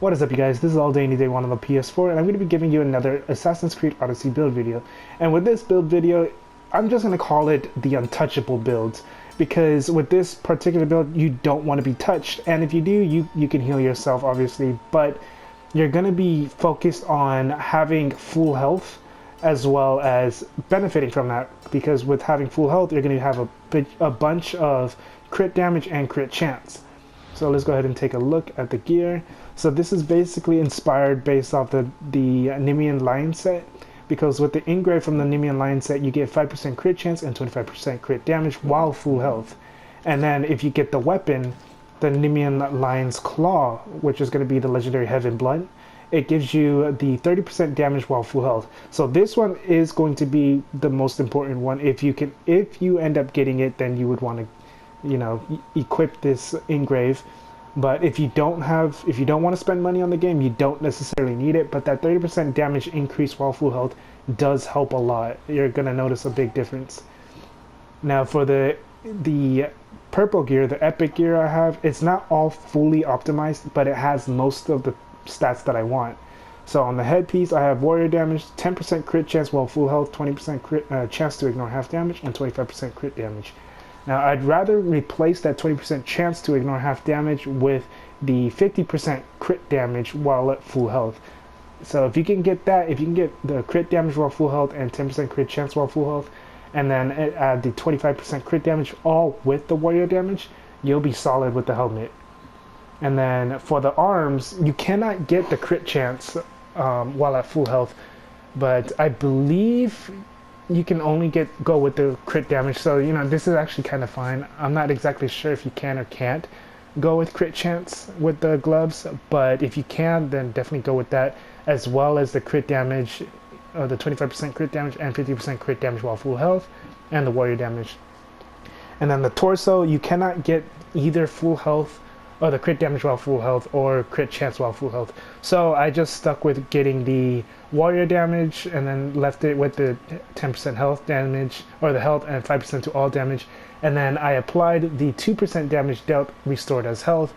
What is up, you guys? This is All Day Any Day One on the PS4, and I'm going to be giving you another Assassin's Creed Odyssey build video. And with this build video, I'm just going to call it the untouchable build, because with this particular build, you don't want to be touched. And if you do, you can heal yourself, obviously, but you're going to be focused on having full health as well as benefiting from that, because with having full health, you're going to have a bunch of crit damage and crit chance. So let's go ahead and take a look at the gear. So this is basically inspired based off the Nemean Lion set, because with the engrave from the Nemean Lion set, you get 5% crit chance and 25% crit damage while full health. And then if you get the weapon, the Nemean Lion's Claw, which is going to be the legendary Heaven Blunt, it gives you the 30% damage while full health. So this one is going to be the most important one. If you end up getting it, then you would want to, equip this engrave. But if you don't want to spend money on the game, you don't necessarily need it. But that 30% damage increase while full health does help a lot. You're gonna notice a big difference. Now for the purple gear, the epic gear I have, it's not all fully optimized, but it has most of the stats that I want. So on the headpiece, I have warrior damage, 10% crit chance while full health, 20% crit chance to ignore half damage, and 25% crit damage. Now, I'd rather replace that 20% chance to ignore half damage with the 50% crit damage while at full health. So if you can get that, if you can get the crit damage while full health and 10% crit chance while full health, and then add the 25% crit damage all with the warrior damage, you'll be solid with the helmet. And then for the arms, you cannot get the crit chance while at full health, but I believe you can only go with the crit damage. So this is actually kind of fine. I'm not exactly sure if you can or can't go with crit chance with the gloves, but if you can, then definitely go with that, as well as the crit damage, the 25% crit damage and 50% crit damage while full health, and the warrior damage. And then the torso, you cannot get either full health or the crit damage while full health or crit chance while full health. So I just stuck with getting the warrior damage and then left it with the 10% health damage, or the health, and 5% to all damage. And then I applied the 2% damage dealt restored as health,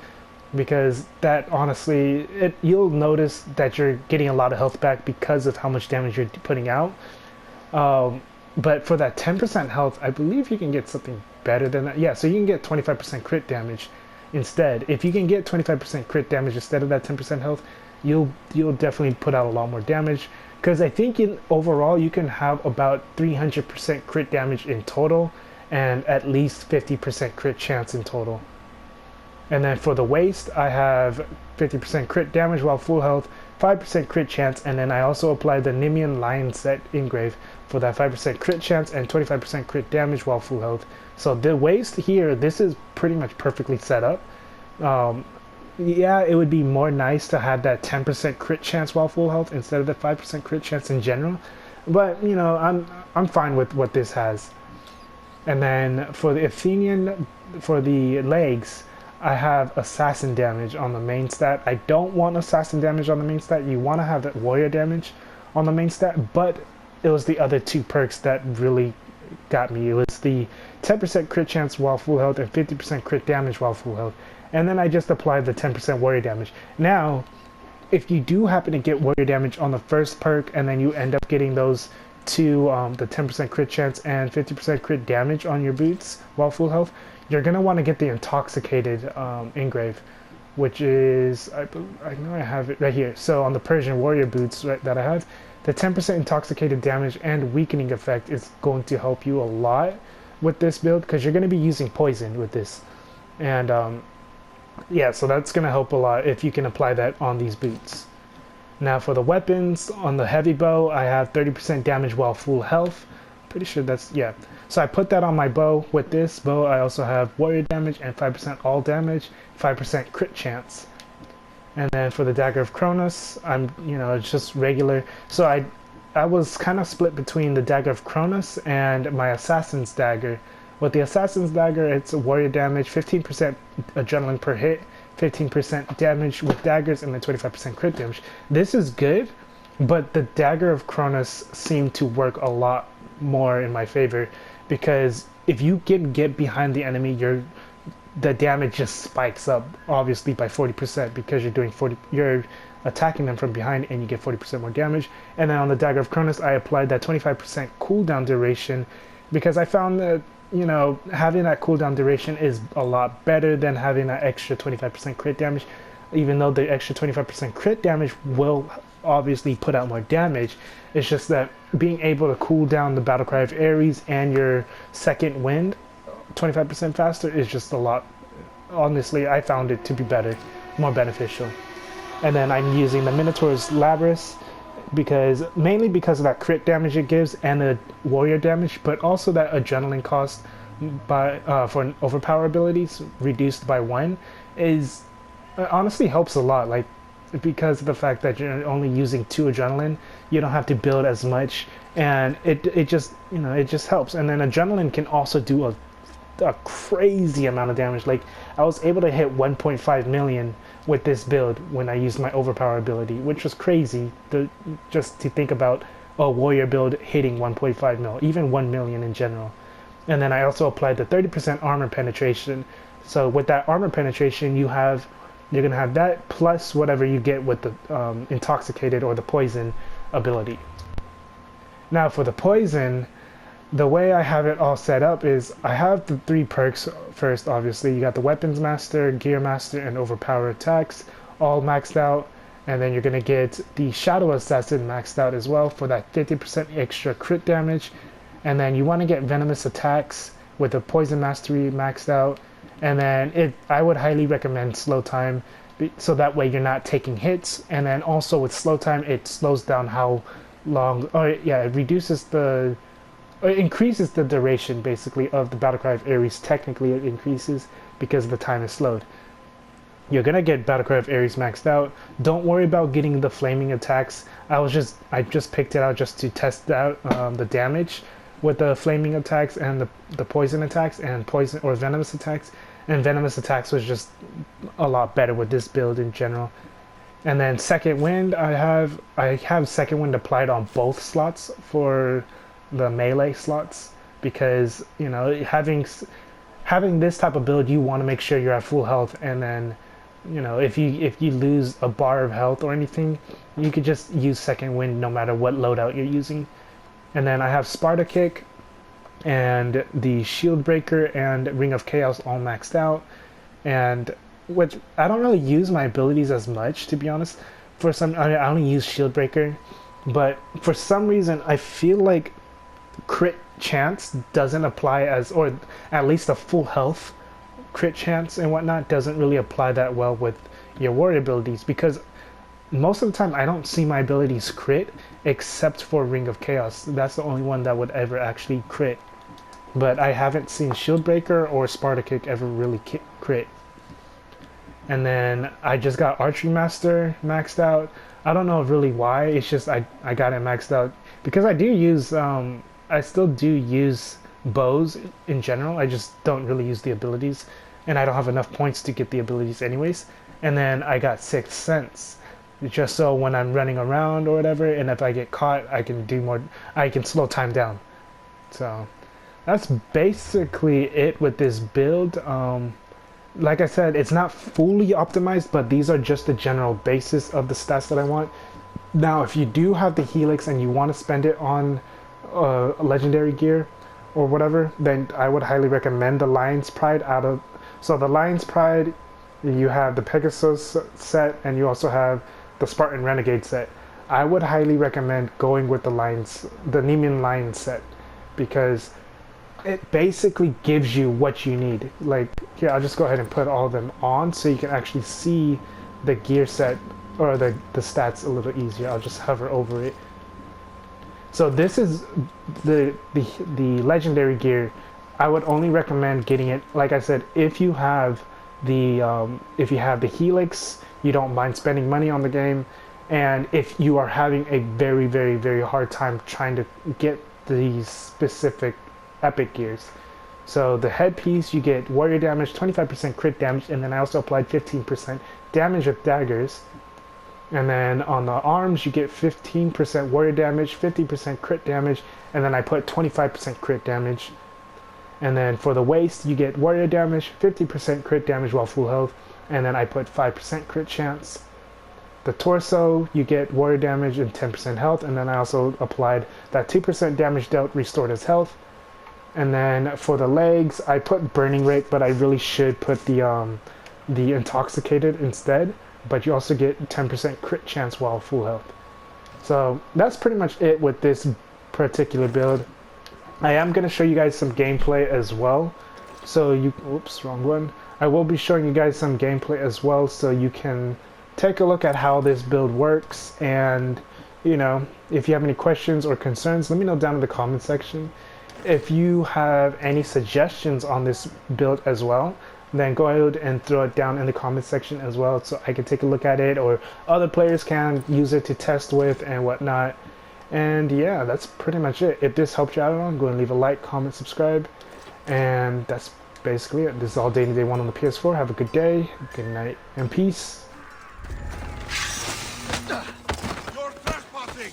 because that honestly, you'll notice that you're getting a lot of health back because of how much damage you're putting out. But for that 10% health, I believe you can get something better than that. Yeah, so you can get 25% crit damage instead. If you can get 25% crit damage instead of that 10% health, you'll definitely put out a lot more damage, because I think overall you can have about 300% crit damage in total and at least 50% crit chance in total. And then for the waist, I have 50% crit damage while full health, 5% crit chance, and then I also applied the Nemean Lion set engrave for that 5% crit chance and 25% crit damage while full health. So the waist here, this is pretty much perfectly set up. Yeah, it would be more nice to have that 10% crit chance while full health instead of the 5% crit chance in general, but I'm fine with what this has. And then for the Athenian, for the legs, I have assassin damage on the main stat. I don't want assassin damage on the main stat. You want to have that warrior damage on the main stat, but it was the other two perks that really got me. It was the 10% crit chance while full health and 50% crit damage while full health. And then I just applied the 10% warrior damage. Now, if you do happen to get warrior damage on the first perk, and then you end up getting those two, the 10% crit chance and 50% crit damage on your boots while full health, you're going to want to get the intoxicated engrave, which is, I know I have it right here. So on the Persian warrior boots that I have, the 10% intoxicated damage and weakening effect is going to help you a lot with this build, because you're going to be using poison with this. And yeah, so that's going to help a lot if you can apply that on these boots. Now for the weapons, on the heavy bow, I have 30% damage while full health. Pretty sure that's, yeah. So I put that on my bow. With this bow, I also have warrior damage and 5% all damage, 5% crit chance. And then for the dagger of Cronus, it's just regular. So I was kind of split between the dagger of Cronus and my assassin's dagger. With the assassin's dagger, it's warrior damage, 15% adrenaline per hit, 15% damage with daggers, and then 25% crit damage. This is good, but the dagger of Cronus seemed to work a lot more in my favor, because if you can get behind the enemy, you're the damage just spikes up, obviously by 40%, because you're attacking them from behind and you get 40% more damage. And then on the Dagger of Cronus, I applied that 25% cooldown duration, because I found that, you know, having that cooldown duration is a lot better than having that extra 25% crit damage. Even though the extra 25% crit damage will obviously put out more damage, it's just that being able to cool down the Battlecry of Ares and your second wind 25% faster is just a lot. Honestly, I found it to be better, more beneficial. And then I'm using the Minotaur's Labrys mainly because of that crit damage it gives and the warrior damage, but also that adrenaline cost for overpower abilities reduced by 1 is honestly helps a lot. Like, because of the fact that you're only using 2 adrenaline, you don't have to build as much, and it just, you know, it just helps. And then adrenaline can also do a crazy amount of damage. Like, I was able to hit 1.5 million with this build when I used my overpower ability, which was crazy just to think about a warrior build hitting 1.5 mil, even 1 million in general. And then I also applied the 30% armor penetration. So with that armor penetration, you're gonna have that plus whatever you get with the intoxicated or the poison ability. Now for the poison, the way I have it all set up is I have the 3 perks first. Obviously, you got the Weapons Master, Gear Master, and Overpower attacks all maxed out, and then you're gonna get the Shadow Assassin maxed out as well for that 50% extra crit damage. And then you want to get Venomous attacks with the Poison Mastery maxed out. And then I would highly recommend Slow Time, so that way you're not taking hits. And then also with Slow Time, it slows down how long, it increases the duration basically of the Battlecry of Ares. Technically it increases because the time is slowed. You're gonna get Battlecry of Ares maxed out. Don't worry about getting the flaming attacks. I just picked it out just to test out the damage with the flaming attacks and the poison attacks and poison or venomous attacks. And venomous attacks was just a lot better with this build in general. And then second wind, I have second wind applied on both slots for the melee slots, because, you know, having this type of build, you want to make sure you're at full health. And then, you know, if you lose a bar of health or anything, you could just use second wind no matter what loadout you're using. And then I have Sparta Kick and the Shield Breaker and Ring of Chaos all maxed out. And which I don't really use my abilities as much, to be honest. I only use Shield Breaker, but for some reason I feel like crit chance doesn't apply or at least a full health crit chance and whatnot doesn't really apply that well with your warrior abilities, because most of the time I don't see my abilities crit except for Ring of Chaos. That's the only one that would ever actually crit. But I haven't seen Shield Breaker or Sparta Kick ever really crit. And then I just got Archery Master maxed out. I don't know really why. It's just I got it maxed out because I still do use bows in general. I just don't really use the abilities, and I don't have enough points to get the abilities anyways. And then I got Sixth Sense, just so when I'm running around or whatever, and if I get caught, I can slow time down. So that's basically it with this build. Like I said, it's not fully optimized, but these are just the general basis of the stats that I want. Now, if you do have the Helix and you want to spend it on legendary gear or whatever, then I would highly recommend the Lion's Pride so the Lion's Pride, you have the Pegasus set and you also have the Spartan Renegade set. I would highly recommend going with the Nemean Lion set, because it basically gives you what you need. Like, here, I'll just go ahead and put all of them on so you can actually see the gear set or the stats a little easier. I'll just hover over it. So this is the legendary gear. I would only recommend getting it, like I said, if you have the Helix, you don't mind spending money on the game, and if you are having a very, very, very hard time trying to get these specific epic gears. So the headpiece, you get warrior damage, 25% crit damage, and then I also applied 15% damage with daggers. And then on the arms, you get 15% warrior damage, 50% crit damage, and then I put 25% crit damage. And then for the waist, you get warrior damage, 50% crit damage while full health, and then I put 5% crit chance. The torso, you get warrior damage and 10% health, and then I also applied that 2% damage dealt restored as health. And then for the legs, I put burning rate, but I really should put the intoxicated instead. But you also get 10% crit chance while full health. So that's pretty much it with this particular build. I am going to show you guys some gameplay as well. So oops, wrong one. I will be showing you guys some gameplay as well, so you can take a look at how this build works. And, you know, if you have any questions or concerns, let me know down in the comment section. If you have any suggestions on this build as well, then go ahead and throw it down in the comment section as well, so I can take a look at it, or other players can use it to test with and whatnot. And yeah, that's pretty much it. If this helped you out at all, go and leave a like, comment, subscribe, and that's basically it. This is all day one on the PS4. Have a good day, good night, and peace. You're trespassing!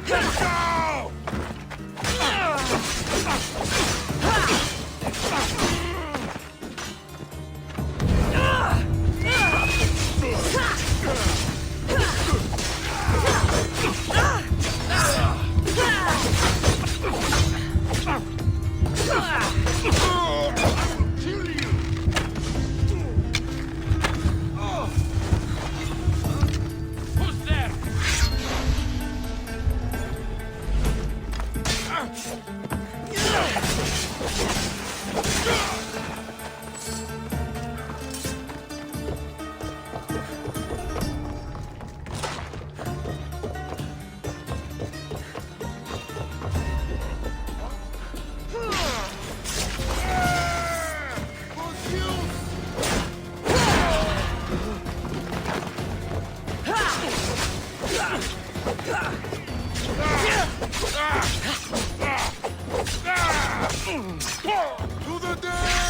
Let's go! To the death!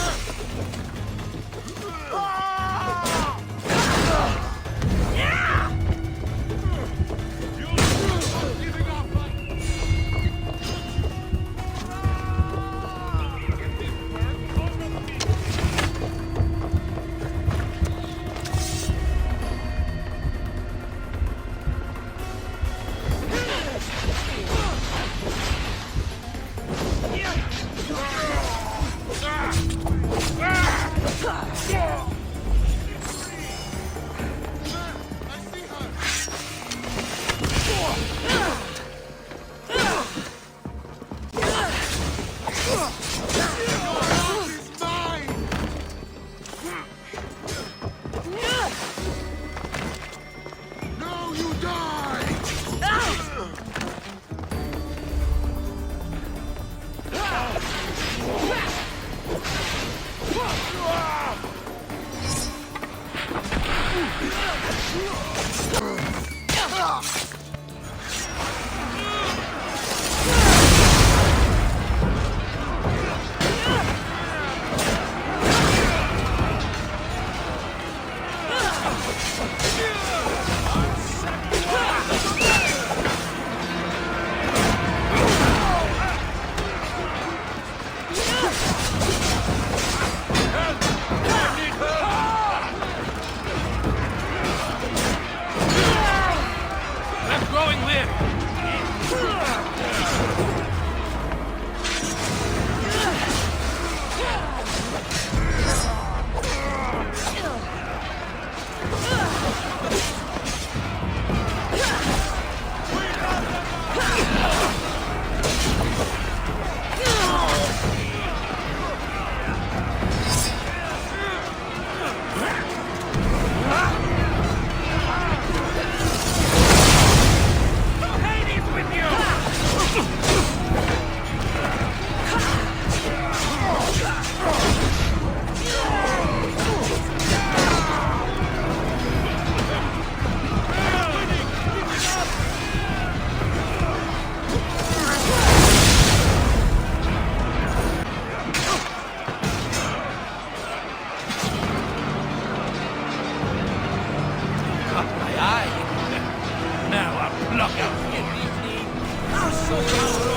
Now I pluck out your evening. I'll show you.